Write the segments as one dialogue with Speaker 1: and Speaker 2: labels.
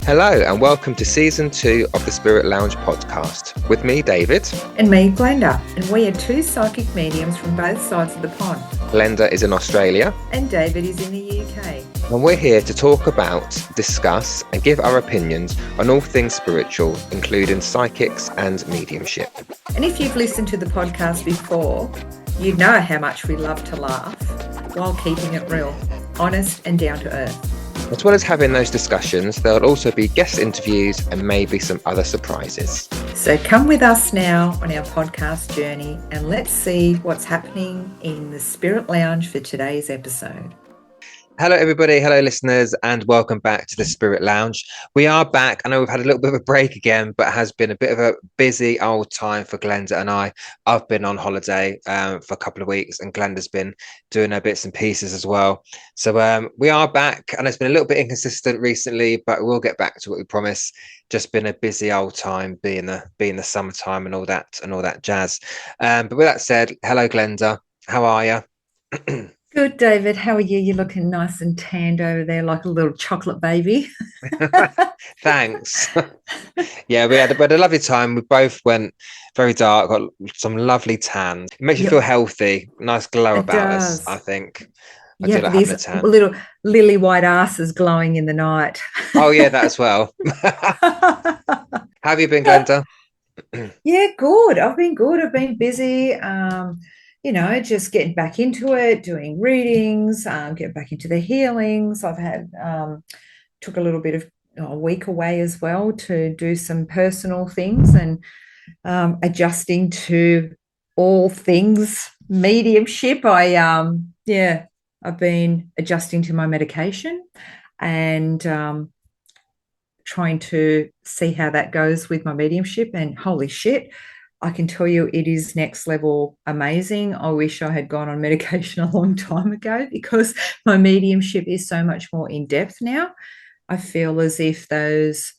Speaker 1: Hello and welcome to Season 2 of the Spirit Lounge podcast. With me, David.
Speaker 2: And me, Glenda. And we are two psychic mediums from both sides of the pond.
Speaker 1: Glenda is in Australia.
Speaker 2: And David is in the UK.
Speaker 1: And we're here to talk about, discuss and give our opinions on all things spiritual, including psychics and mediumship.
Speaker 2: And if you've listened to the podcast before, you know how much we love to laugh while keeping it real, honest and down to earth.
Speaker 1: As well as having those discussions, there will also be guest interviews and maybe some other surprises.
Speaker 2: So come with us now on our podcast journey and let's see what's happening in the Spirit Lounge for today's episode.
Speaker 1: Hello, everybody. Hello, listeners, and welcome back to the Spirit Lounge. We are back. I know we've had a little bit of a break again, but it has been a bit of a busy old time for Glenda and I. I've been on holiday for a couple of weeks, and Glenda's been doing her bits and pieces as well. So we are back, and it's been a little bit inconsistent recently, but we'll get back to what we promised. Just been a busy old time, being the summertime and all that jazz. But with that said, hello, Glenda. How are you?
Speaker 2: Good, David. How are you? You're looking nice and tanned over there like a little chocolate baby.
Speaker 1: Thanks. Yeah, we had a lovely time. We both went very dark, got some lovely tan. It makes you feel healthy, nice glow about us, I think. I do like having a tan.
Speaker 2: Little lily white asses glowing in the night.
Speaker 1: Oh, yeah, that as well. How have you been, Glenda?
Speaker 2: Yeah, good. I've been good. I've been busy. Just getting back into it, doing readings, getting back into the healings. I've had took a little bit of a week away as well to do some personal things and adjusting to all things mediumship. I've been adjusting to my medication and trying to see how that goes with my mediumship. And holy shit, I can tell you it is next level amazing. I wish I had gone on medication a long time ago because my mediumship is so much more in depth now. I feel as if those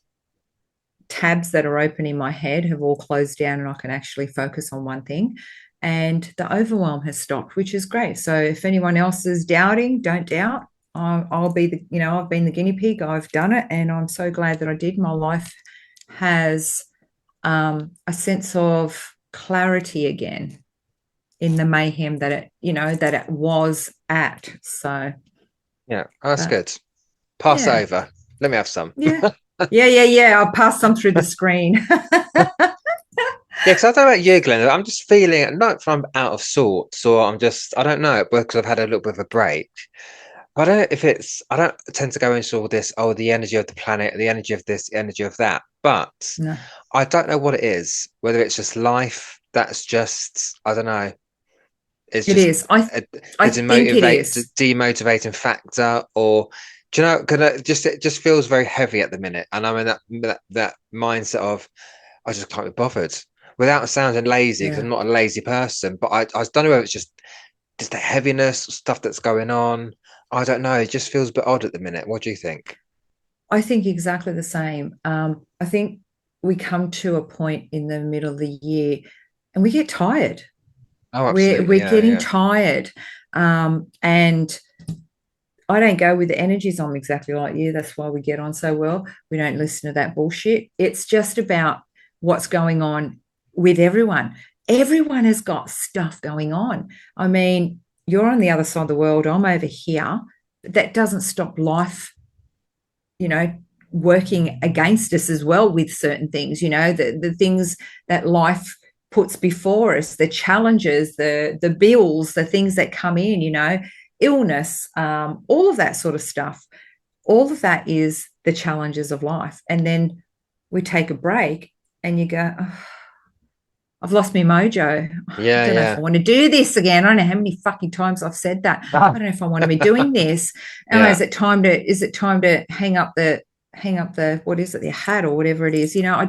Speaker 2: tabs that are open in my head have all closed down and I can actually focus on one thing. And the overwhelm has stopped, which is great. So if anyone else is doubting, don't doubt. I've been the guinea pig. I've done it. And I'm so glad that I did. My life has a sense of clarity again in the mayhem that it was at. So
Speaker 1: yeah, that's good. Pass over. Let me have some.
Speaker 2: Yeah. I'll pass some through the screen.
Speaker 1: Yeah, because I don't know about you, Glenda. I'm just feeling not if I'm out of sorts or I don't know, because I've had a little bit of a break. I don't tend to go into all this, the energy of the planet, the energy of this, the energy of that. But no. I don't know what it is, whether it's just life that's just, I don't know.
Speaker 2: I think it is.
Speaker 1: Demotivating factor, or do you know, it just feels very heavy at the minute. And I'm in that mindset of, I just can't be bothered without sounding lazy, because I'm not a lazy person, but I don't know if it's just the heaviness, stuff that's going on. I don't know. It just feels a bit odd at the minute. What do you think?
Speaker 2: I think exactly the same. I think we come to a point in the middle of the year and we get tired.
Speaker 1: Oh, absolutely.
Speaker 2: We're getting tired. And I don't go with the energies. I'm exactly like you. That's why we get on so well. We don't listen to that bullshit. It's just about what's going on with everyone. Everyone has got stuff going on. I mean, you're on the other side of the world. I'm over here. That doesn't stop life, working against us as well with certain things, the things that life puts before us, the challenges, the bills, the things that come in, illness, all of that sort of stuff. All of that is the challenges of life. And then we take a break and you go, oh, I've lost my mojo.
Speaker 1: Yeah,
Speaker 2: I don't know if I want to do this again. I don't know how many fucking times I've said that. I don't know if I want to be doing this. Is it time to hang up the what is it, the hat or whatever it is? I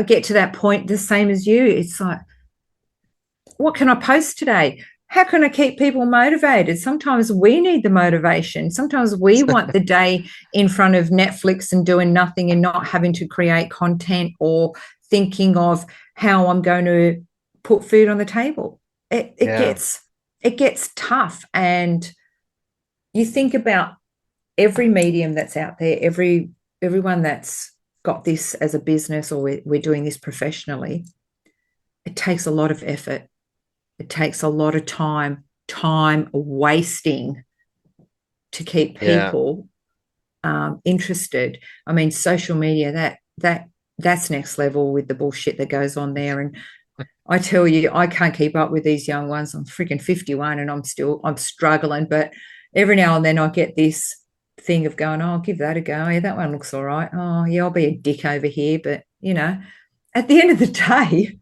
Speaker 2: get to that point the same as you. It's like, what can I post today? How can I keep people motivated? Sometimes we need the motivation. Sometimes we want the day in front of Netflix and doing nothing and not having to create content or thinking of how I'm going to put food on the table. It gets tough. And you think about every medium that's out there, every everyone that's got this as a business, or we're doing this professionally, it takes a lot of effort. It takes a lot of time wasting to keep
Speaker 1: Yeah,
Speaker 2: people interested. I mean, social media, that's next level with the bullshit that goes on there. And I tell you, I can't keep up with these young ones. I'm freaking 51 and I'm struggling. But every now and then I get this thing of going, oh, I'll give that a go. Yeah, that one looks all right. Oh, yeah, I'll be a dick over here. But, at the end of the day,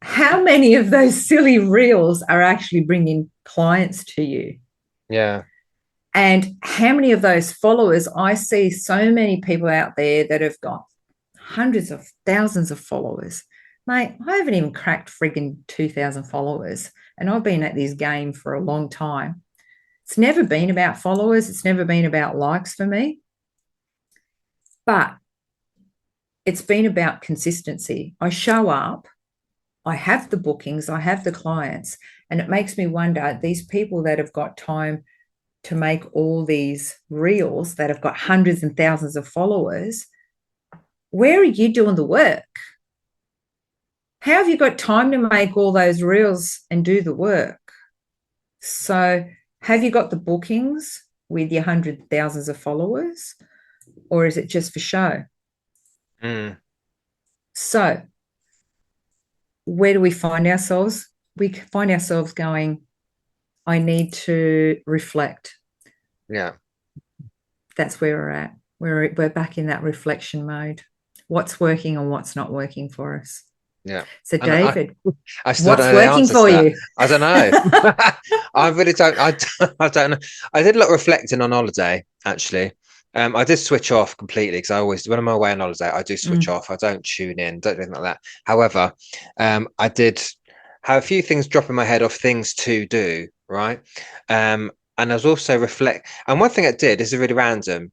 Speaker 2: how many of those silly reels are actually bringing clients to you?
Speaker 1: yeah,
Speaker 2: And how many of those followers? I see so many people out there that have got hundreds of thousands of followers. Mate, I haven't even cracked frigging 2,000 followers. And I've been at this game for a long time. It's never been about followers. It's never been about likes for me, but it's been about consistency. I show up, I have the bookings, I have the clients, and it makes me wonder, these people that have got time to make all these reels that have got hundreds and thousands of followers, where are you doing the work? How have you got time to make all those reels and do the work? So, have you got the bookings with your hundred thousands of followers, or is it just for show?
Speaker 1: mm,
Speaker 2: So, where do we find ourselves? We find ourselves going, I need to reflect.
Speaker 1: yeah,
Speaker 2: That's where we're at. We're back in that reflection mode. What's working and what's not working for us?
Speaker 1: yeah.
Speaker 2: So,
Speaker 1: And
Speaker 2: David,
Speaker 1: I still don't
Speaker 2: what's
Speaker 1: know the
Speaker 2: working
Speaker 1: answers to
Speaker 2: for
Speaker 1: that.
Speaker 2: you?
Speaker 1: I don't know. I really don't. I don't know. I did a lot of reflecting on holiday, actually. I did switch off completely because I always, when I'm away on holiday, I do switch
Speaker 2: Mm.
Speaker 1: off. I don't tune in, don't do anything like that. However, I did have a few things drop in my head of things to do, right? And I was also reflect. And one thing I did, this is really random,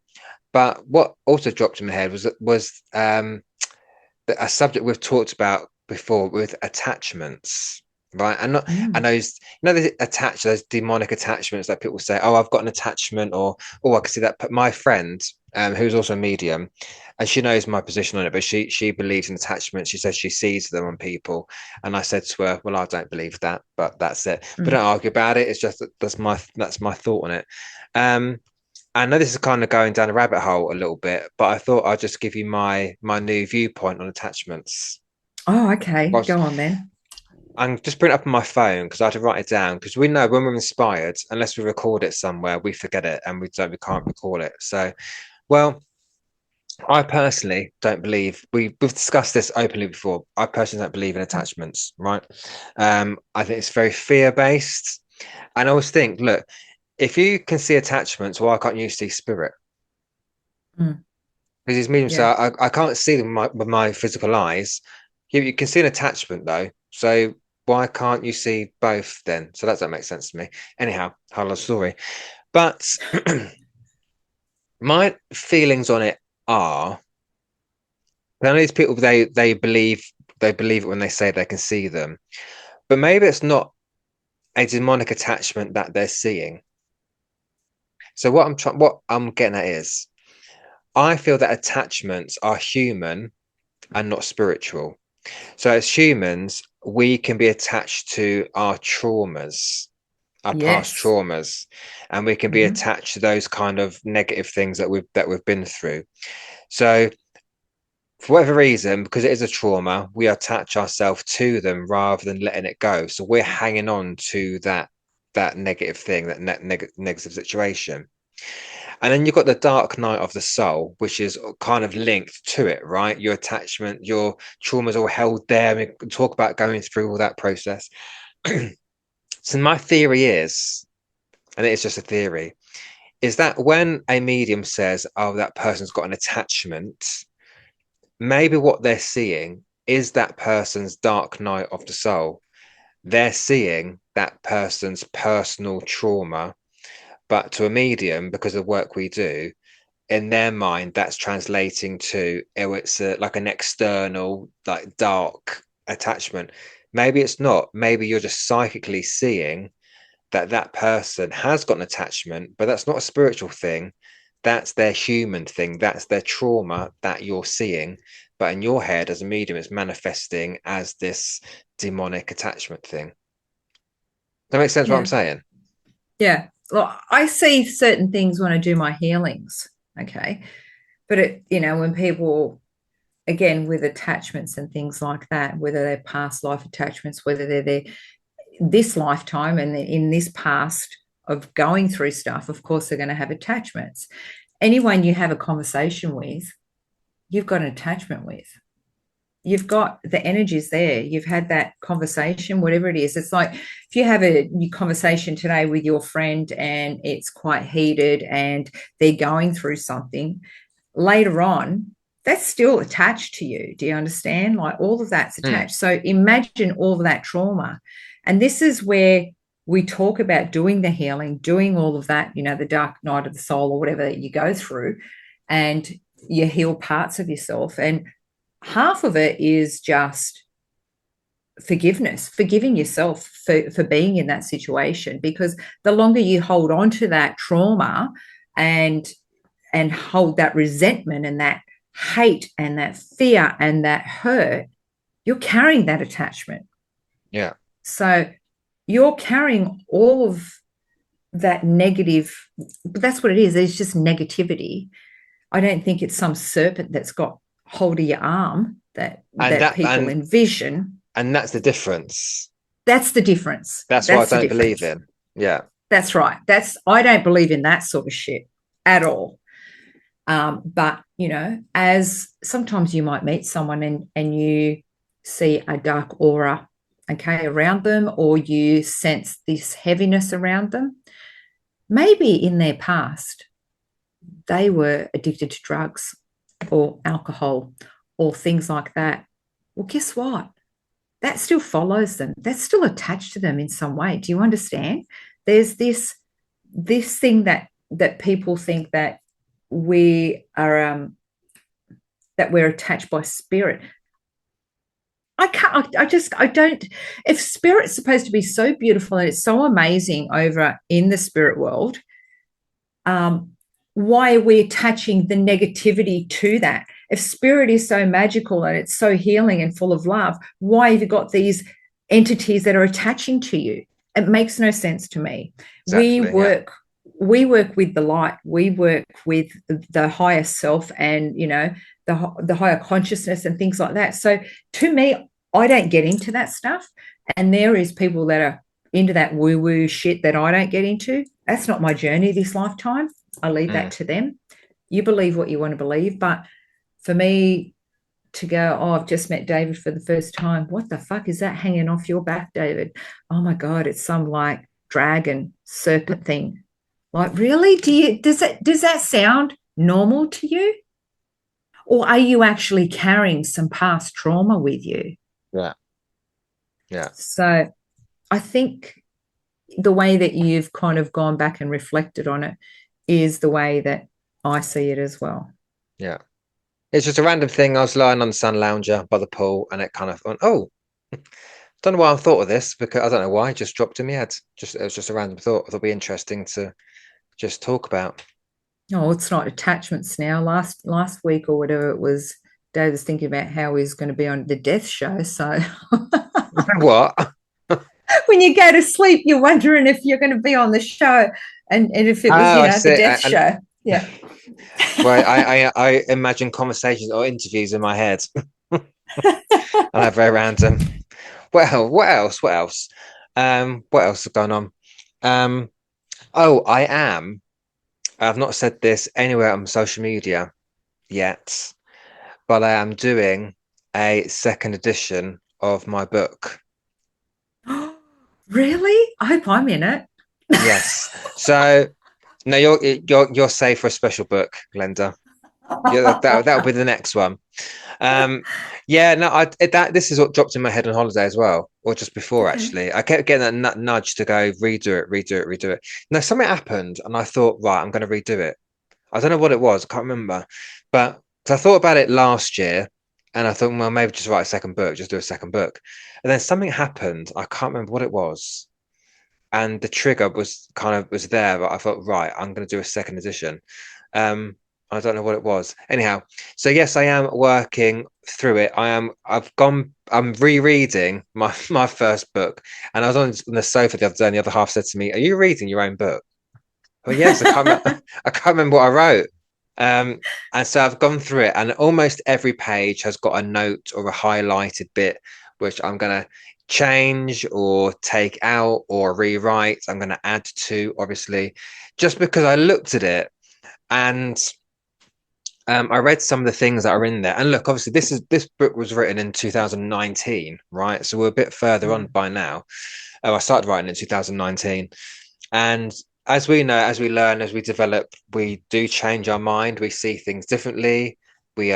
Speaker 1: but what also dropped in my head was a subject we've talked about before with attachments, right? And not and
Speaker 2: Mm.
Speaker 1: those, those demonic attachments that people say, oh, I've got an attachment, or oh, I can see that. But my friend, who's also a medium, and she knows my position on it, but she believes in attachments. She says she sees them on people, and I said to her, well, I don't believe that, but that's it. But
Speaker 2: Mm.
Speaker 1: don't argue about it. It's just that's my thought on it. Um, I know this is kind of going down a rabbit hole a little bit, but I thought I'd just give you my new viewpoint on attachments.
Speaker 2: Oh, okay.
Speaker 1: Whilst
Speaker 2: Go on then.
Speaker 1: I'm just bring it up on my phone because I had to write it down because we know when we're inspired, unless we record it somewhere, we forget it and we can't recall it. So, well, I personally don't believe we've discussed this openly before. I personally don't believe in attachments, right? I think it's very fear based, and I always think, look, if you can see attachments, why can't you see spirit?
Speaker 2: Mm.
Speaker 1: Because it's medium, so
Speaker 2: Yeah.
Speaker 1: I can't see them with my physical eyes. You can see an attachment though, so why can't you see both then? So that doesn't make sense to me. Anyhow, whole lot story. But my feelings on it are, I know these people they believe it when they say they can see them, but maybe it's not a demonic attachment that they're seeing. So what I'm getting at is, I feel that attachments are human and not spiritual. So as humans, we can be attached to our traumas, our past
Speaker 2: Yes.
Speaker 1: traumas, and we can be
Speaker 2: Mm-hmm.
Speaker 1: attached to those kind of negative things that we've been through. So for whatever reason, because it is a trauma, we attach ourselves to them rather than letting it go. So we're hanging on to that negative thing, that negative situation. And then you've got the dark night of the soul, which is kind of linked to it, right? Your attachment, your traumas all held there. We can talk about going through all that process. So my theory is, and it's just a theory, is that when a medium says, oh, that person's got an attachment, maybe what they're seeing is that person's dark night of the soul. They're seeing that person's personal trauma, but to a medium, because of the work we do, in their mind that's translating to, oh, it's like an external, like dark attachment. Maybe it's not. Maybe you're just psychically seeing that that person has got an attachment, but that's not a spiritual thing. that's their human thing, that's their trauma that you're seeing. But in your head, as a medium, it's manifesting as this demonic attachment thing. That makes sense what I'm
Speaker 2: Yeah.
Speaker 1: saying?
Speaker 2: Yeah. Well, I see certain things when I do my healings. Okay. But when people, again, with attachments and things like that, whether they're past life attachments, whether they're this lifetime and in this past of going through stuff, of course, they're going to have attachments. Anyone you have a conversation with, you've got an attachment with. You've got the energies there. You've had that conversation, whatever it is. It's like if you have a conversation today with your friend and it's quite heated and they're going through something, later on, that's still attached to you. Do you understand? Like all of that's
Speaker 1: Mm,
Speaker 2: attached. So imagine all of that trauma. And this is where we talk about doing the healing, doing all of that, the dark night of the soul or whatever that you go through, and you heal parts of yourself. And half of it is just forgiveness, forgiving yourself for being in that situation, because the longer you hold on to that trauma and hold that resentment and that hate and that fear and that hurt, you're carrying that attachment.
Speaker 1: yeah.
Speaker 2: So you're carrying all of that negative, but that's what it is. It's just negativity. I don't think it's some serpent that's got hold of your arm
Speaker 1: And
Speaker 2: that people envision.
Speaker 1: that's the difference.
Speaker 2: That's the difference.
Speaker 1: That's what I
Speaker 2: That's the
Speaker 1: don't believe
Speaker 2: difference.
Speaker 1: in. Yeah.
Speaker 2: That's right. I don't believe in that sort of shit at all. But as sometimes you might meet someone and you see a dark aura, okay, around them, or you sense this heaviness around them. Maybe in their past they were addicted to drugs or alcohol or things like that. Well, guess what? That still follows them. That's still attached to them in some way. Do you understand? There's this thing that people think that we are that we're attached by spirit. I can't. I don't. If spirit's supposed to be so beautiful and it's so amazing over in the spirit world, um, why are we attaching the negativity to that? If spirit is so magical and it's so healing and full of love, why have you got these entities that are attaching to you? It makes no sense to me. We
Speaker 1: Exactly. Yeah.
Speaker 2: work we work with the light. We work with the higher self and the higher consciousness and things like that. So to me, I don't get into that stuff. And there is people that are into that woo-woo shit that I don't get into. That's not my journey this lifetime. I leave that
Speaker 1: Mm.
Speaker 2: to them. You believe what you want to believe. But for me to go, oh, I've just met David for the first time. What the fuck is that hanging off your back, David? Oh my God, it's some like dragon serpent thing. Like, really? Does that sound normal to you? Or are you actually carrying some past trauma with you?
Speaker 1: Yeah. Yeah.
Speaker 2: So I think the way that you've kind of gone back and reflected on it is the way that I see it as well.
Speaker 1: Yeah. It's just a random thing. I was lying on the sun lounger by the pool and it kind of went, oh, don't know why I thought of this because I don't know why. It just dropped in my head. It was just a random thought. I thought it'd be interesting to just talk about.
Speaker 2: Oh, it's not attachments now. Last week or whatever it was, Dave was thinking about how he's going to be on the death show. So
Speaker 1: What?
Speaker 2: when you go to sleep, you're wondering if you're going to be on the show, and if it was,
Speaker 1: Oh, I
Speaker 2: the
Speaker 1: see.
Speaker 2: death show. Yeah.
Speaker 1: Well, I imagine conversations or interviews in my head. And I very random. Well, what else? What else? What else is going on? Um, oh, I've not said this anywhere on social media yet, but I am doing a second edition of my book.
Speaker 2: Really? I hope I'm in it.
Speaker 1: Yes. So no, you're safe for a special book, Glenda. Yeah, that'll be the next one. Um, yeah, no, this is what dropped in my head on holiday as well, or just before
Speaker 2: Okay.
Speaker 1: actually. I kept getting that nudge to go redo it, redo it, redo it. No, something happened, and I thought, right, I'm going to redo it. I don't know what it was, I can't remember, but 'cause I thought about it last year, and I thought, well, maybe just write a second book, just do a second book, and then something happened. I can't remember what it was, and the trigger was there, but I thought, right, I'm going to do a second edition. I don't know what it was. Anyhow, so yes, I am working through it. I'm rereading my first book, and I was on the sofa the other day, and the other half said to me, "Are you reading your own book?" Well, yes, I can't remember what I wrote. Um, and so I've gone through it, and almost every page has got a note or a highlighted bit, which I'm gonna change or take out or rewrite. I'm gonna add to, obviously, just because I looked at it and I read some of the things that are in there. And look, obviously, this book was written in 2019, right? So we're a bit further on
Speaker 2: Mm.
Speaker 1: by now. Oh, I started writing in 2019. And as we know, as we learn, as we develop, we do change our mind. We see things differently. We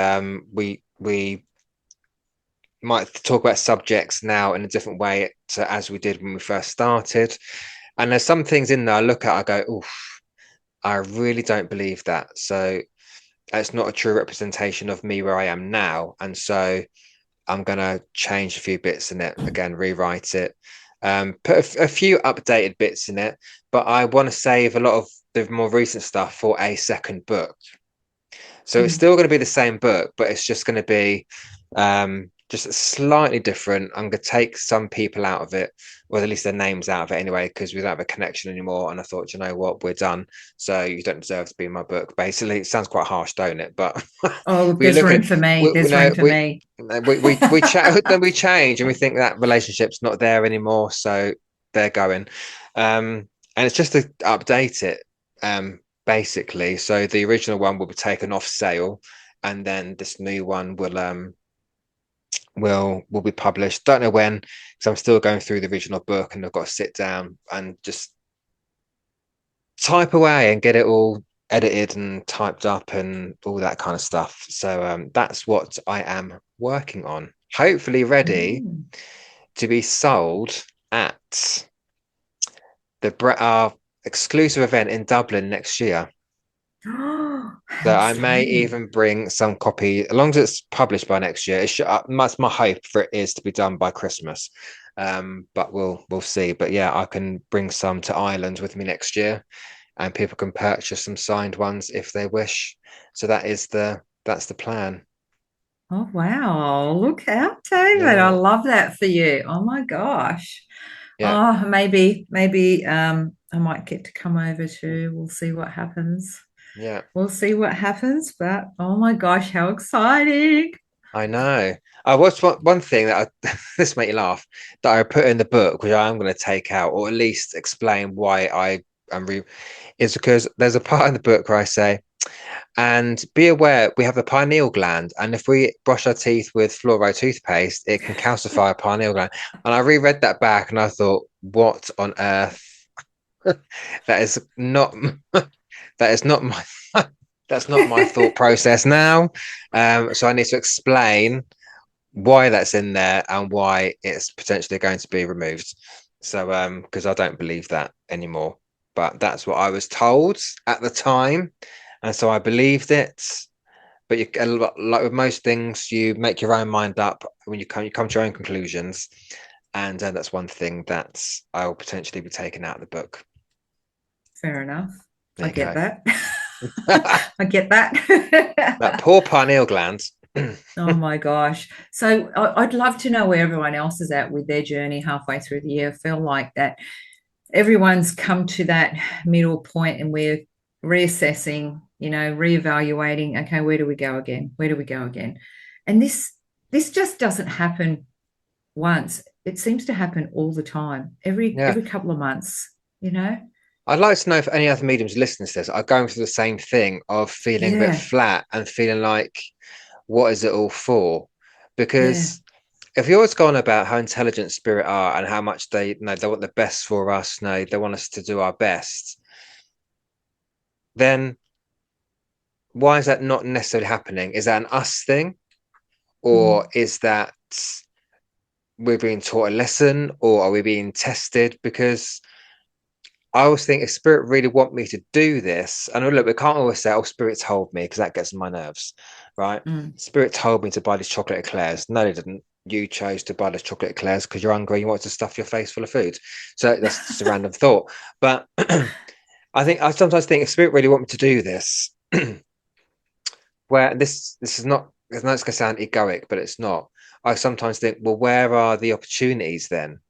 Speaker 1: might talk about subjects now in a different way to as we did when we first started. And there's some things in there I look at, I go, oof, I really don't believe that. So it's not a true representation of me where I am now. And so I'm gonna change a few bits in it again, rewrite it, put a few updated bits in it, but I want to save a lot of the more recent stuff for a second book. So it's
Speaker 2: Mm.
Speaker 1: still going to be the same book, but it's just going to be just slightly different. I'm going to take some people out of it, or at least their names out of it anyway, because we don't have a connection anymore. And I thought, you know what, we're done. So you don't deserve to be in my book. Basically, it sounds quite harsh, don't it? But
Speaker 2: Oh, look,
Speaker 1: we
Speaker 2: there's
Speaker 1: look at
Speaker 2: room
Speaker 1: it.
Speaker 2: for me.
Speaker 1: We
Speaker 2: There's room
Speaker 1: know
Speaker 2: for me.
Speaker 1: we chat, then we change, and we think that relationship's not there anymore. So they're going. And it's just to update it. Basically. So the original one will be taken off sale, and then this new one will be published. Don't know when, because I'm still going through the original book, and I've got to sit down and just type away and get it all edited and typed up and all that kind of stuff. So that's what I am working on. Hopefully ready
Speaker 2: Mm.
Speaker 1: to be sold at our exclusive event in Dublin next year.
Speaker 2: How
Speaker 1: So I may
Speaker 2: exciting.
Speaker 1: even bring some copy, as long as it's published by next year. That's my hope for it is to be done by Christmas. But we'll see. But yeah, I can bring some to Ireland with me next year, and people can purchase some signed ones if they wish. So that's the plan.
Speaker 2: Oh, wow. Look out, David. I
Speaker 1: Yeah,
Speaker 2: love that for you. Oh my gosh.
Speaker 1: yeah,
Speaker 2: Oh, maybe I might get to come over too. We'll see what happens.
Speaker 1: yeah.
Speaker 2: We'll see what happens, but oh my gosh, how exciting.
Speaker 1: I know. I watched one thing that this made you laugh that I put in the book, which I am going to take out, or at least explain why I am is because there's a part in the book where I say, and be aware we have the pineal gland, and if we brush our teeth with fluoride toothpaste, it can calcify a pineal gland. And I reread that back, and I thought, what on earth? That is not that is not my that's not my thought process now. So I need to explain why that's in there and why it's potentially going to be removed. So because I don't believe that anymore. But that's what I was told at the time, and so I believed it. But like with most things, you make your own mind up when you come to your own conclusions, and that's one thing that I will potentially be taking out of the book.
Speaker 2: Fair enough.
Speaker 1: There
Speaker 2: I
Speaker 1: you
Speaker 2: get
Speaker 1: go.
Speaker 2: that.
Speaker 1: That
Speaker 2: I get that.
Speaker 1: poor pineal gland.
Speaker 2: Oh my gosh. So I'd love to know where everyone else is at with their journey halfway through the year. I feel like that everyone's come to that middle point and we're reassessing, reevaluating, okay, where do we go again? Where do we go again? And this just doesn't happen once. It seems to happen all the time, every
Speaker 1: Yeah.
Speaker 2: every couple of months, you know?
Speaker 1: I'd like to know if any other mediums listening to this are going through the same thing of feeling a bit
Speaker 2: Yeah,
Speaker 1: flat and feeling like, what is it all for?
Speaker 2: yeah.
Speaker 1: Because if you're always going about how intelligent spirit are and how much they want the best for us, they want us to do our best, then why is that not necessarily happening? Is that an us thing, or
Speaker 2: Mm,
Speaker 1: is that we're being taught a lesson, or are we being tested? Because I always think if spirit really want me to do this, and look, we can't always say, "Oh, spirit told me," because that gets on my nerves, right?
Speaker 2: mm.
Speaker 1: Spirit told me to buy these chocolate eclairs. No, they didn't. You chose to buy those chocolate eclairs because you're hungry. You wanted to stuff your face full of food. So that's just a random thought. But I sometimes think if spirit really want me to do this, where this is not. I know it's going to sound egoic, but it's not. I sometimes think, well, where are the opportunities then?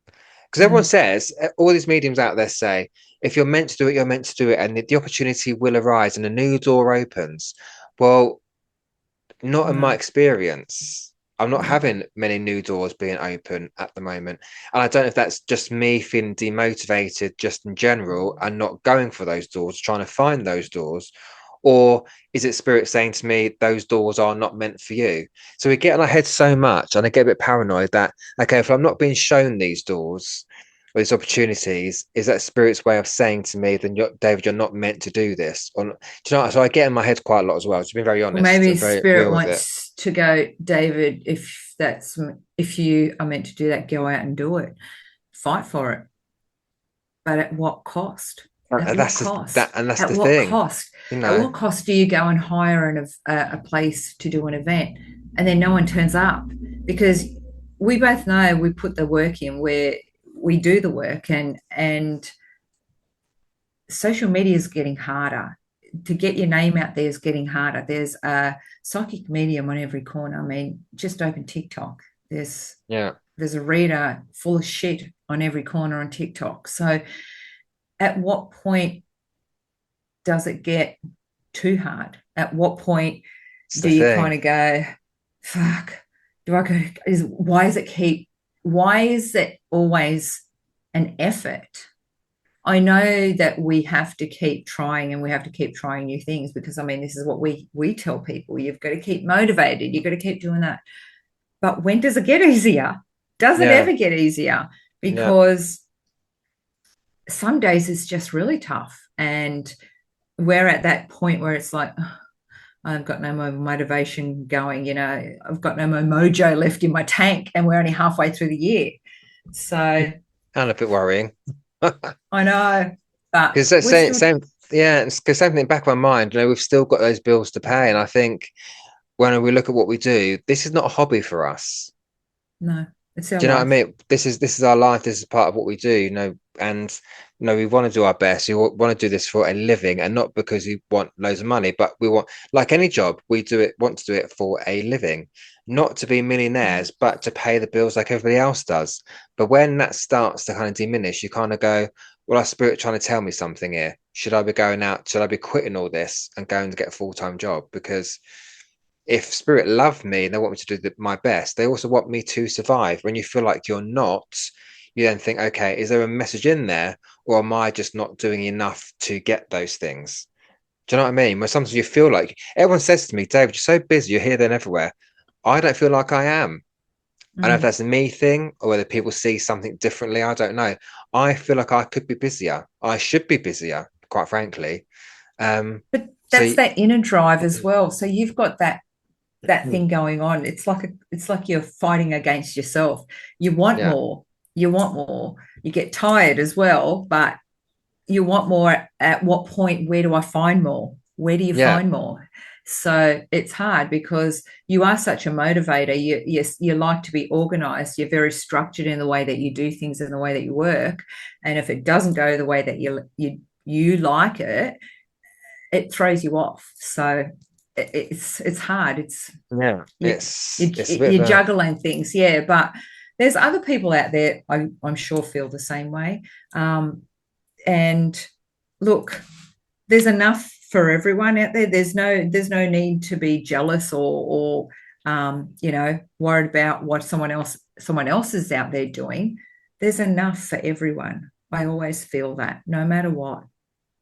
Speaker 1: Because everyone
Speaker 2: Mm,
Speaker 1: says, all these mediums out there say, if you're meant to do it, you're meant to do it, and the opportunity will arise and a new door opens. Well, not in my
Speaker 2: no,
Speaker 1: experience. I'm not
Speaker 2: no.
Speaker 1: having many new doors being open at the moment. And I don't know if that's just me feeling demotivated just in general and not going for those doors, trying to find those doors, or is it spirit saying to me, those doors are not meant for you? So we get in our head so much, and I get a bit paranoid that, okay, if I'm not being shown these doors or these opportunities, is that spirit's way of saying to me, then David, you're not meant to do this? Or, do you know, so I get in my head quite a lot as well. To be very
Speaker 2: Well,
Speaker 1: honest
Speaker 2: maybe
Speaker 1: and very
Speaker 2: spirit
Speaker 1: real with it.
Speaker 2: wants to go, David, if you are meant to do that, go out and do it. Fight for it. But at what cost? At what
Speaker 1: That,
Speaker 2: cost?
Speaker 1: and that's
Speaker 2: At
Speaker 1: the
Speaker 2: what
Speaker 1: thing,
Speaker 2: cost?
Speaker 1: you
Speaker 2: At
Speaker 1: know.
Speaker 2: what cost do you go and hire a place to do an event and then no one turns up? Because we both know we put the work in where we do the work, and social media is getting harder. To get your name out there is getting harder. There's a psychic medium on every corner. I mean, just open TikTok.
Speaker 1: Yeah,
Speaker 2: There's a reader full of shit on every corner on TikTok. So at what point does it get too hard? At what point
Speaker 1: it's
Speaker 2: do
Speaker 1: the
Speaker 2: you kind
Speaker 1: thing.
Speaker 2: of go, fuck, do I go, why is it always an effort? I know that we have to keep trying and we have to keep trying new things because I mean this is what we tell people. You've got to keep motivated. You've got to keep doing that. But when does it get easier? Does it
Speaker 1: Yeah,
Speaker 2: ever get easier?
Speaker 1: yeah.
Speaker 2: Because some days it's just really tough. And we're at that point where it's like, oh, I've got no more motivation going, I've got no more mojo left in my tank, and we're only halfway through the year. So
Speaker 1: And a bit worrying.
Speaker 2: I know, but
Speaker 1: Because that
Speaker 2: we're still
Speaker 1: same, yeah, because same thing in the back of my mind, we've still got those bills to pay. And I think when we look at what we do, this is not a hobby for us.
Speaker 2: no, it's our
Speaker 1: Do you know what I
Speaker 2: life.
Speaker 1: mean? This is our life. This is part of what we do, and we want to do our best. We want to do this for a living, and not because we want loads of money, but we want, like any job, want to do it for a living, not to be millionaires, but to pay the bills like everybody else does. But when that starts to kind of diminish, you kind of go, well, our spirit trying to tell me something here. Should I be going out? Should I be quitting all this and going to get a full-time job? Because if spirit love me and they want me to do my best, they also want me to survive. When you feel like you're not, you then think, okay, is there a message in there, or am I just not doing enough to get those things? Do you know what I mean? When sometimes you feel like everyone says to me, David, you're so busy, you're here, then everywhere. I don't feel like I am. I don't know if
Speaker 2: Mm.
Speaker 1: that's a me thing or whether people see something differently. I don't know. I feel like I could be busier. I should be busier, quite frankly. Um,
Speaker 2: But
Speaker 1: so
Speaker 2: that's that inner drive as well. So you've got that thing going on. It's like you're fighting against yourself. You want
Speaker 1: yeah,
Speaker 2: more. You want more. You get tired as well, but you want more. At what point? Where do I find more? Where do you
Speaker 1: yeah,
Speaker 2: find more? So it's hard because you are such a motivator. You like to be organized. You're very structured in the way that you do things and the way that you work. And if it doesn't go the way that you like it, it throws you off. So it's hard.
Speaker 1: yeah.
Speaker 2: You,
Speaker 1: It's a bit of
Speaker 2: you're
Speaker 1: a
Speaker 2: juggling things, yeah. But there's other people out there. I'm sure feel the same way. And look, there's enough for everyone out there. There's no need to be jealous or worried about what someone else is out there doing. There's enough for everyone. I always feel that no matter what.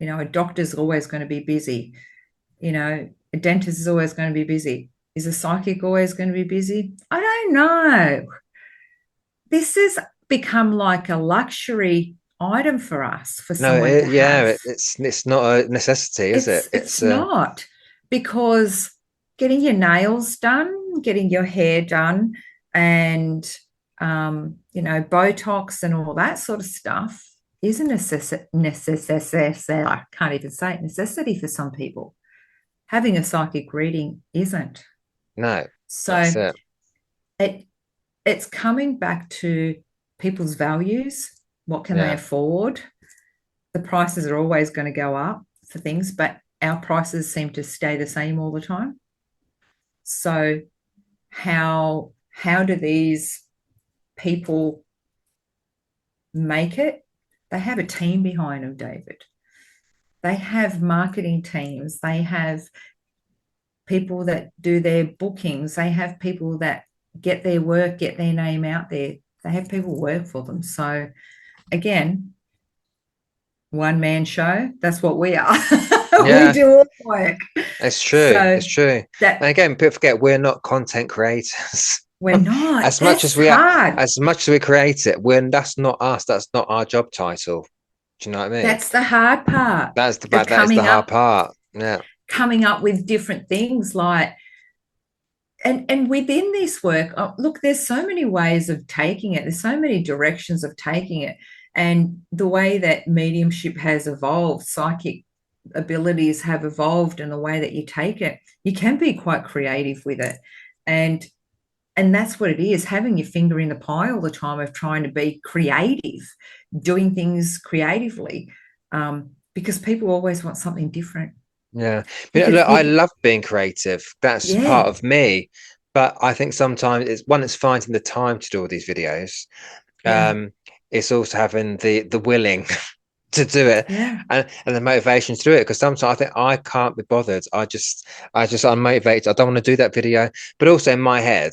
Speaker 2: A doctor's always going to be busy. A dentist is always going to be busy. Is a psychic always going to be busy? I don't know. This has become like a luxury item for us, for
Speaker 1: no,
Speaker 2: someone to
Speaker 1: yeah,
Speaker 2: have.
Speaker 1: it's not a necessity, is it?
Speaker 2: It's not, because getting your nails done, getting your hair done, and Botox and all that sort of stuff is a necessity. I can't even say it, necessity for some people. Having a psychic reading isn't.
Speaker 1: No, that's
Speaker 2: So
Speaker 1: it.
Speaker 2: it it's coming back to people's values. What can they
Speaker 1: Yeah,
Speaker 2: afford? The prices are always going to go up for things, but our prices seem to stay the same all the time. So how do these people make it? They have a team behind them, David. They have marketing teams. They have people that do their bookings. They have people that get their work, get their name out there. They have people work for them. So again, one man show. That's what we are. We
Speaker 1: Yeah,
Speaker 2: do all the work.
Speaker 1: it's true.
Speaker 2: So
Speaker 1: It's true.
Speaker 2: that
Speaker 1: And again, people forget we're not content creators.
Speaker 2: we're not.
Speaker 1: As much
Speaker 2: That's
Speaker 1: as we are,
Speaker 2: hard.
Speaker 1: as much as we create it, when that's not us. That's not our job title. Do you know what I mean?
Speaker 2: That's the hard part
Speaker 1: That's the
Speaker 2: of
Speaker 1: bad. That is the hard part. Yeah.
Speaker 2: coming up with different things like and within this work, look, there's so many ways of taking it. There's so many directions of taking it. And the way that mediumship has evolved, psychic abilities have evolved, and the way that you take it, you can be quite creative with it. And and that's what it is, having your finger in the pie all the time of trying to be creative, doing things creatively, because people always want something different.
Speaker 1: Yeah, but
Speaker 2: Because
Speaker 1: look, I
Speaker 2: with
Speaker 1: love being creative. That's part
Speaker 2: yeah,
Speaker 1: of me. But I think sometimes it's finding the time to do all these videos.
Speaker 2: yeah,
Speaker 1: Um, it's also having the willing to do it
Speaker 2: yeah,
Speaker 1: and the motivation to do it. Because sometimes I think I can't be bothered. I'm motivated. I don't want to do that video. But also in my head,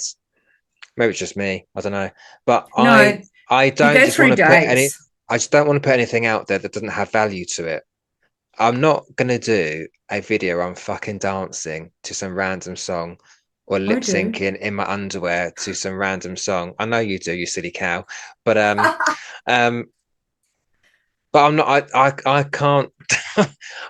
Speaker 1: maybe it's just me. I don't know. But
Speaker 2: no,
Speaker 1: I
Speaker 2: you
Speaker 1: don't
Speaker 2: go
Speaker 1: just want
Speaker 2: through
Speaker 1: to put any.
Speaker 2: days.
Speaker 1: I just don't want to put anything out there that doesn't have value to it. I'm not gonna do a video I'm fucking dancing to some random song or
Speaker 2: I
Speaker 1: lip
Speaker 2: do.
Speaker 1: syncing in my underwear to some random song. I know you do, you silly cow. But um but I'm not I can't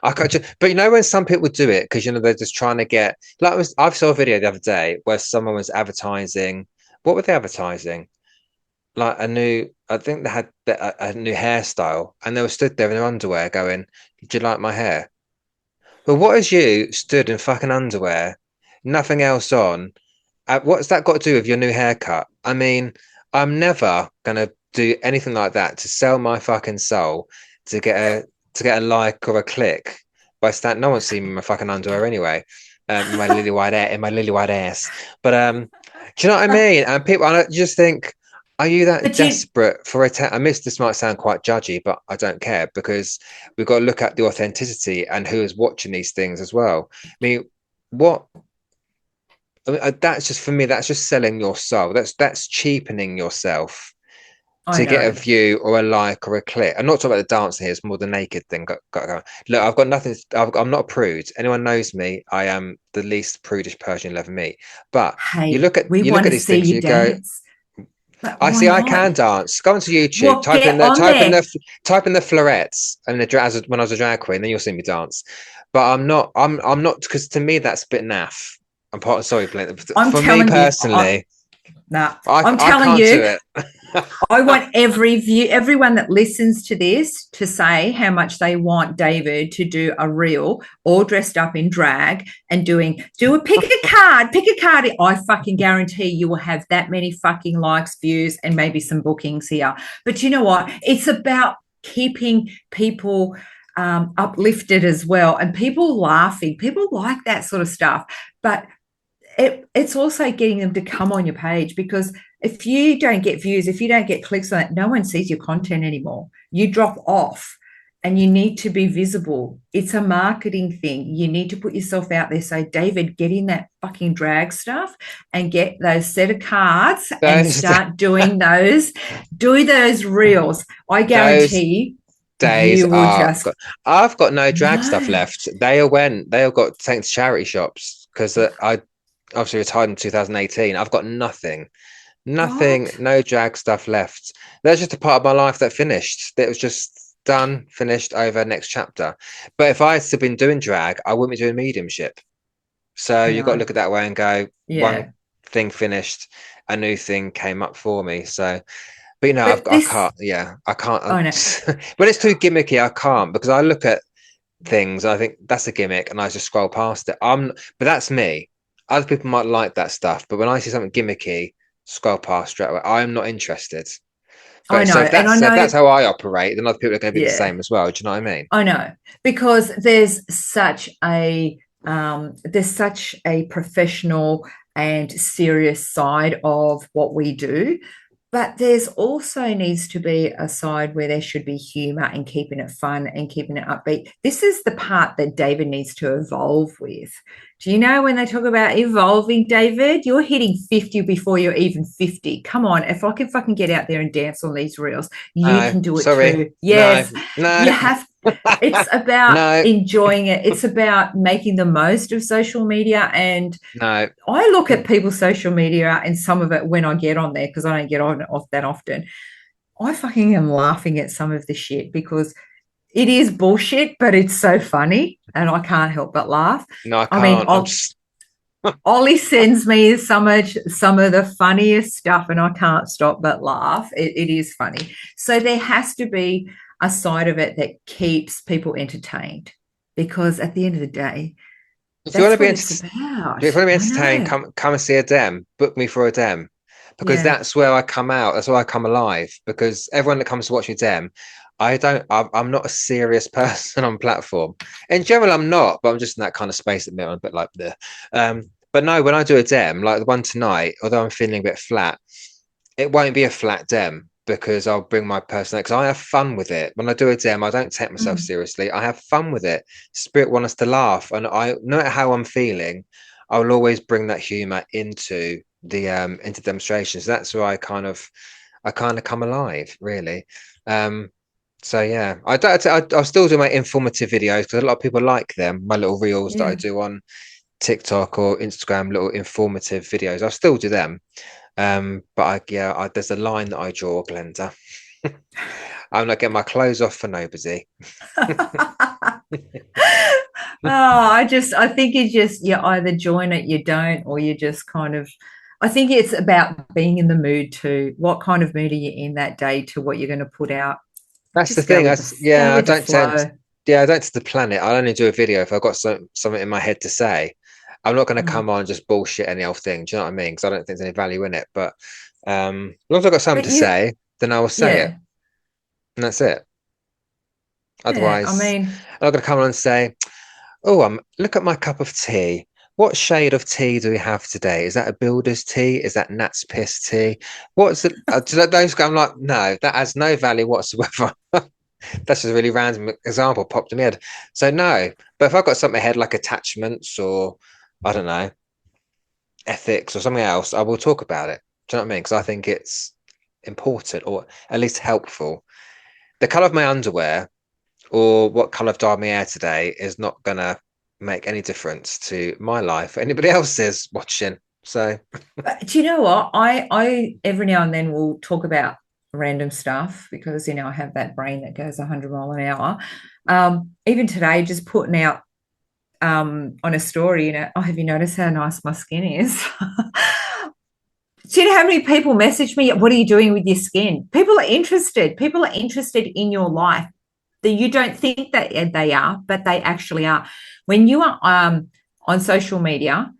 Speaker 1: I can't but you know when some people do it because they're just trying to get I saw a video the other day where someone was advertising what were they advertising? Like a new I think they had a new hairstyle and they were stood there in their underwear going, "Do you like my hair?" But what is you stood in fucking underwear, nothing else on? What's that got to do with your new haircut? I mean, I'm never gonna do anything like that to sell my fucking soul to get a like or a click by stand. No one's seen me in my fucking underwear anyway. In my lily white ass. But do you know what I mean? And people, I just think, are you that
Speaker 2: But you,
Speaker 1: desperate for a? I miss this might sound quite judgy, but I don't care because we've got to look at the authenticity and who is watching these things as well. I mean, what I mean, that's just for me. That's just selling your soul. That's cheapening yourself
Speaker 2: I
Speaker 1: to get a
Speaker 2: know.
Speaker 1: view or a like or a click. I'm not talking about the dancing here. It's more the naked thing. Go. Look, I've got nothing. I'm not a prude. Anyone knows me. I am the least prudish person you'll ever meet. But
Speaker 2: Hey, we
Speaker 1: you look
Speaker 2: want
Speaker 1: at
Speaker 2: to
Speaker 1: these
Speaker 2: see
Speaker 1: things.
Speaker 2: you
Speaker 1: You go.
Speaker 2: dance, but
Speaker 1: I
Speaker 2: why
Speaker 1: see. I
Speaker 2: not?
Speaker 1: can dance. Go onto YouTube.
Speaker 2: Well, get on there.
Speaker 1: Type in the florets and the drag when I was a drag queen. Then you'll see me dance. But I'm not. I'm not because to me that's a bit naff. I'm part. Sorry, Blaine.
Speaker 2: I'm
Speaker 1: For me
Speaker 2: telling you,
Speaker 1: personally,
Speaker 2: nah, I'm
Speaker 1: I
Speaker 2: telling
Speaker 1: can't do
Speaker 2: you,
Speaker 1: it.
Speaker 2: I want everyone that listens to this to say how much they want David to do a reel all dressed up in drag and pick a card. I fucking guarantee you will have that many fucking likes, views, and maybe some bookings here. But you know what? It's about keeping people uplifted as well and people laughing. People like that sort of stuff. But it's also getting them to come on your page because if you don't get views, if you don't get clicks on it, no one sees your content anymore. You drop off and you need to be visible. It's a marketing thing. You need to put yourself out there. So, David, get in that fucking drag stuff and get those set of cards and
Speaker 1: those
Speaker 2: start do those reels. I
Speaker 1: those
Speaker 2: guarantee
Speaker 1: days
Speaker 2: you will
Speaker 1: are.
Speaker 2: just
Speaker 1: I've got no drag stuff
Speaker 2: no.
Speaker 1: left. They all went. They all got taken to charity shops because I obviously retired in 2018. I've got nothing. Nothing,
Speaker 2: What?
Speaker 1: no drag stuff left. That's just a part of my life that finished. That was just done, finished, over, next chapter. But if I had still been doing drag, I wouldn't be doing mediumship. So you've got to
Speaker 2: No.
Speaker 1: look at that way and go, one
Speaker 2: Yeah.
Speaker 1: thing finished, a new thing came up for me. So, but
Speaker 2: But
Speaker 1: I
Speaker 2: this,
Speaker 1: can't, yeah, I can't.
Speaker 2: oh no,
Speaker 1: When it's too gimmicky, I can't because I look at things, I think that's a gimmick, and I just scroll past it. But that's me. Other people might like that stuff, but when I see something gimmicky, scroll past straight away. I'm not interested.
Speaker 2: I
Speaker 1: But
Speaker 2: know,
Speaker 1: so
Speaker 2: and I
Speaker 1: if
Speaker 2: know,
Speaker 1: that's how I operate, then other people are going to be the
Speaker 2: yeah,
Speaker 1: same as well. Do you know what I mean?
Speaker 2: I know, because there's such a professional and serious side of what we do. But there's also needs to be a side where there should be humor and keeping it fun and keeping it upbeat. This is the part that David needs to evolve with. Do you know when they talk about evolving, David? You're hitting 50 before you're even 50. Come on, if I can fucking get out there and dance on these reels, you
Speaker 1: No,
Speaker 2: can do it
Speaker 1: sorry.
Speaker 2: too.
Speaker 1: No,
Speaker 2: Yes, you
Speaker 1: no,
Speaker 2: have. It's about
Speaker 1: no,
Speaker 2: enjoying it. It's about making the most of social media. And
Speaker 1: no.
Speaker 2: I look at people's social media and some of it when I get on there, because I don't get on off that often. I fucking am laughing at some of the shit because it is bullshit, but it's so funny and I can't help but laugh.
Speaker 1: No, I
Speaker 2: I mean,
Speaker 1: can't. I'm just
Speaker 2: Ollie sends me some of the funniest stuff and I can't stop but laugh. It is funny. So there has to be a side of it that keeps people entertained, because at the end of the day,
Speaker 1: if you want to
Speaker 2: that's
Speaker 1: be
Speaker 2: what it's
Speaker 1: enter
Speaker 2: about.
Speaker 1: if you want to be
Speaker 2: I
Speaker 1: entertained,
Speaker 2: know.
Speaker 1: come and see a dem. Book me for a dem. Because
Speaker 2: Yeah.
Speaker 1: that's where I come out. That's where I come alive. Because everyone that comes to watch me dem, I'm not a serious person on platform. In general, I'm not, but I'm just in that kind of space at the minute. I'm a bit like the but no, when I do a dem, like the one tonight, although I'm feeling a bit flat, it won't be a flat dem because I'll bring my personality because I have fun with it. When I do a dem, I don't take myself
Speaker 2: Mm.
Speaker 1: seriously. I have fun with it. Spirit want us to laugh, and I, no matter how I'm feeling, I will always bring that humor into demonstrations. That's where I kind of come alive, really. Um, so yeah, I'll still do my informative videos because a lot of people like them. My little reels that I
Speaker 2: Yeah.
Speaker 1: do on TikTok or Instagram, little informative videos. I'll still do them. But there's a line that I draw, Glenda. I'm not getting my clothes off for nobody.
Speaker 2: I think you either join it, you don't, or you just kind of. I think it's about being in the mood too. What kind of mood are you in that day to what you're going to put out?
Speaker 1: That's the
Speaker 2: Just go
Speaker 1: thing.
Speaker 2: with go
Speaker 1: I
Speaker 2: with the
Speaker 1: don't tend.
Speaker 2: flow.
Speaker 1: Yeah, I don't to the planet. I'll only do a video if I've got something in my head to say. I'm not going to
Speaker 2: Mm.
Speaker 1: come on and just bullshit any old thing. Do you know what I mean? Because I don't think there's any value in it. But as long as I've got something
Speaker 2: But
Speaker 1: to
Speaker 2: you,
Speaker 1: say, then I will say it,
Speaker 2: yeah,
Speaker 1: and that's it.
Speaker 2: yeah. I
Speaker 1: Otherwise,
Speaker 2: mean,
Speaker 1: I'm not going to come on and say, "Oh, look at my cup of tea. What shade of tea do we have today? Is that a builder's tea? Is that Nat's piss tea? What's it?" Those I'm like, no, that has no value whatsoever. That's just a really random example popped in my head. So no, but if I've got something ahead like attachments or I don't know, ethics or something else, I will talk about it. Do you know what I mean? Because I think it's important or at least helpful. The color of my underwear or what color I've dyed my hair today is not gonna make any difference to my life or anybody else's watching. So
Speaker 2: but do you know what? I every now and then will talk about random stuff because I have that brain that goes 100 mile an hour. Even today, just putting out on a story, oh, have you noticed how nice my skin is? Do you know how many people message me? What are you doing with your skin? People are interested. People are interested in your life. That you don't think that they are, but they actually are. When you are on social media,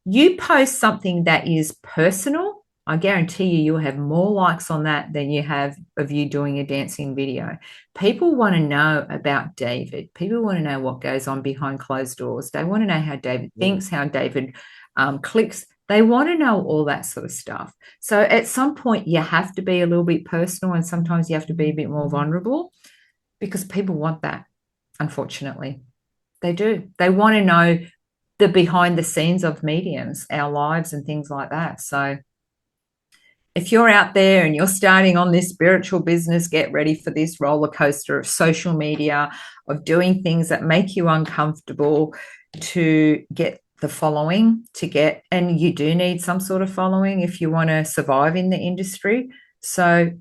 Speaker 2: you post something that is personal. I guarantee you'll have more likes on that than you have of you doing a dancing video. People want to know about David. People want to know what goes on behind closed doors. They want to know how David thinks, how David clicks. They want to know all that sort of stuff. So at some point, you have to be a little bit personal, and sometimes you have to be a bit more vulnerable because people want that, unfortunately. They do. They want to know the behind the scenes of mediums, our lives, and things like that. So if you're out there and you're starting on this spiritual business, get ready for this roller coaster of social media, of doing things that make you uncomfortable to get the following, and you do need some sort of following if you want to survive in the industry. So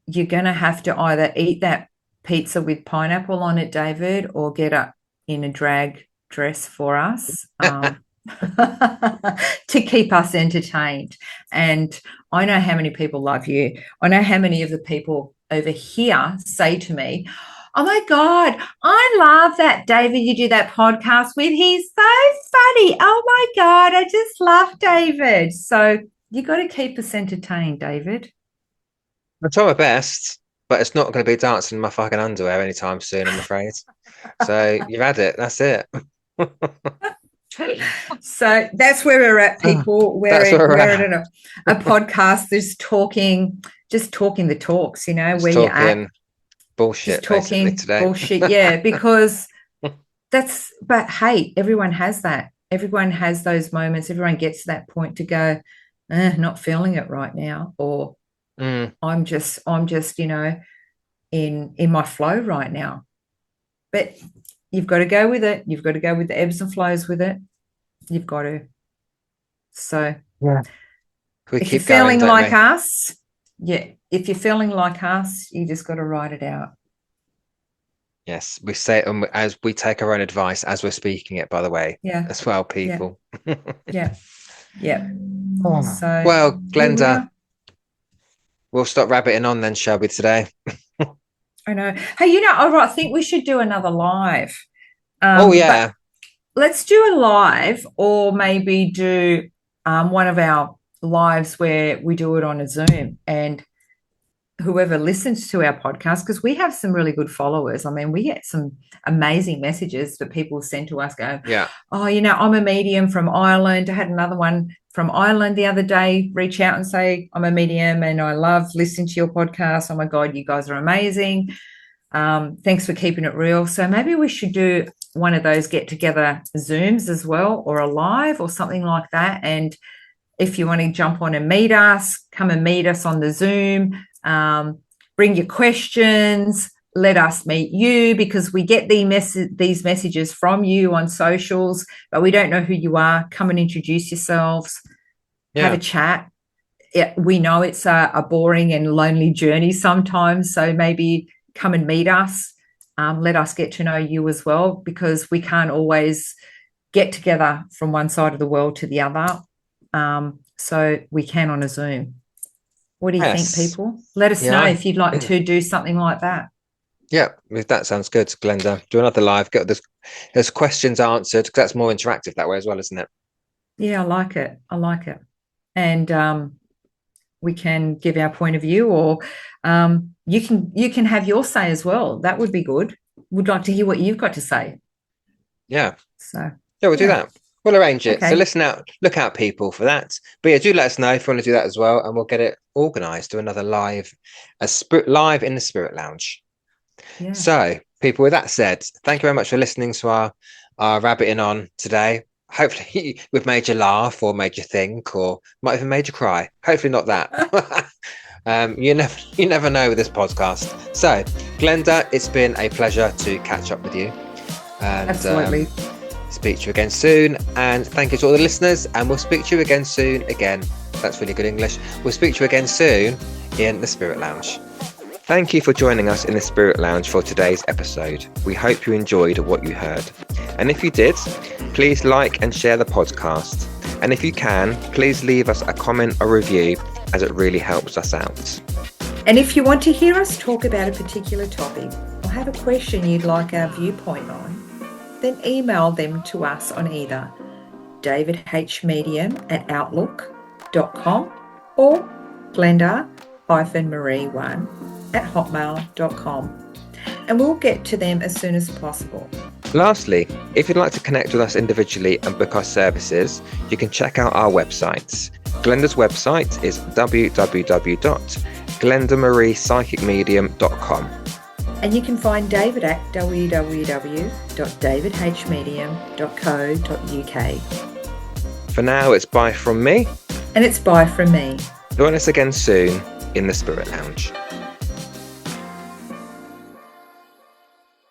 Speaker 2: you're going to have to either eat that pizza with pineapple on it, David, or get up in a drag dress for us to keep us entertained. And I know how many people love you. I know how many of the people over here say to me, "Oh my God, I love that David you do that podcast with. He's so funny. Oh my God, I just love David." So you got to keep us entertained, David.
Speaker 1: I try my best. but it's not going to be dancing in my fucking underwear anytime soon, I'm afraid. So you've had it. That's it.
Speaker 2: So that's where we're at, people.
Speaker 1: That's where we're
Speaker 2: We're
Speaker 1: at.
Speaker 2: at a podcast that's just talking the talks,
Speaker 1: Just
Speaker 2: where you're at,
Speaker 1: talking
Speaker 2: just
Speaker 1: bullshit basically
Speaker 2: talking
Speaker 1: today.
Speaker 2: bullshit. Yeah, because but hey, everyone has that. Everyone has those moments. Everyone gets to that point to go, not feeling it right now, or
Speaker 1: Mm,
Speaker 2: I'm just, in my flow right now. But you've got to go with it. You've got to go with the ebbs and flows with it. You've got to. So
Speaker 1: yeah. We
Speaker 2: if you're
Speaker 1: keep going,
Speaker 2: feeling
Speaker 1: don't
Speaker 2: like
Speaker 1: we?
Speaker 2: us, yeah, if you're feeling like us, you just got to write it out.
Speaker 1: Yes, we say it as we take our own advice as we're speaking it, by the way,
Speaker 2: Yeah,
Speaker 1: as well,
Speaker 2: yeah,
Speaker 1: people.
Speaker 2: yeah, yeah.
Speaker 1: Oh.
Speaker 2: So
Speaker 1: Well,
Speaker 2: here we
Speaker 1: Glenda,
Speaker 2: are.
Speaker 1: we'll stop rabbiting on then, shall we, today?
Speaker 2: I know. Hey, I think we should do another live.
Speaker 1: Oh,
Speaker 2: But
Speaker 1: yeah.
Speaker 2: let's do a live, or maybe do one of our lives where we do it on a Zoom, and whoever listens to our podcast, because we have some really good followers. I mean, we get some amazing messages that people send to us going,
Speaker 1: Yeah.
Speaker 2: oh, I'm a medium from Ireland. I had another one from Ireland the other day reach out and say, I'm a medium and I love listening to your podcast. Oh my God, you guys are amazing. Thanks for keeping it real. So maybe we should do one of those get together Zooms as well, or a live or something like that. And if you want to jump on and meet us, come and meet us on the Zoom. Bring your questions. Let us meet you, because we get these messages from you on socials, but we don't know who you are. Come and introduce yourselves. Have a
Speaker 1: Yeah.
Speaker 2: chat. We know it's a boring and lonely journey sometimes, so maybe come and meet us. Let us get to know you as well, because we can't always get together from one side of the world to the other. So we can on a Zoom. What do you think,
Speaker 1: Yes.
Speaker 2: people? Let us know
Speaker 1: Yeah.
Speaker 2: if you'd like to do something like that.
Speaker 1: Yeah. That sounds good, Glenda. Do another live. Get those questions answered, because that's more interactive that way as well, isn't it?
Speaker 2: Yeah, I like it. I like it. And we can give our point of view, or you can have your say as well. That would be good. Would like to hear what you've got to say.
Speaker 1: Yeah.
Speaker 2: So
Speaker 1: Yeah, we'll do
Speaker 2: yeah.
Speaker 1: that. We'll arrange it. So
Speaker 2: Okay.
Speaker 1: listen out, look out, people, for that. But yeah, do let us know if you want to do that as well, and we'll get it organised. Do another live in the Spirit Lounge.
Speaker 2: Yeah.
Speaker 1: So, people, with that said, thank you very much for listening to our rabbiting on today. Hopefully, we've made you laugh, or made you think, or might even made you cry. Hopefully, not that. You never know with this podcast. So, Glenda, it's been a pleasure to catch up with you, and
Speaker 2: Absolutely.
Speaker 1: speak to you again soon. And thank you to all the listeners, and we'll speak to you again soon. Again, that's really good English. We'll speak to you again soon in the Spirit Lounge. Thank you for joining us in the Spirit Lounge for today's episode. We hope you enjoyed what you heard. And if you did, please like and share the podcast. And if you can, please leave us a comment or review, as it really helps us out.
Speaker 2: And if you want to hear us talk about a particular topic, or have a question you'd like our viewpoint on, then email them to us on either davidhmedium@outlook.com or glenda-marie1@hotmail.com, and we'll get to them as soon as possible.
Speaker 1: Lastly, if you'd like to connect with us individually and book our services, you can check out our websites. Glenda's website is www.glendamariepsychicmedium.com.
Speaker 2: And you can find David at www.davidhmedium.co.uk.
Speaker 1: For now, it's bye from me.
Speaker 2: And it's bye from me.
Speaker 1: Join us again soon in the Spirit Lounge.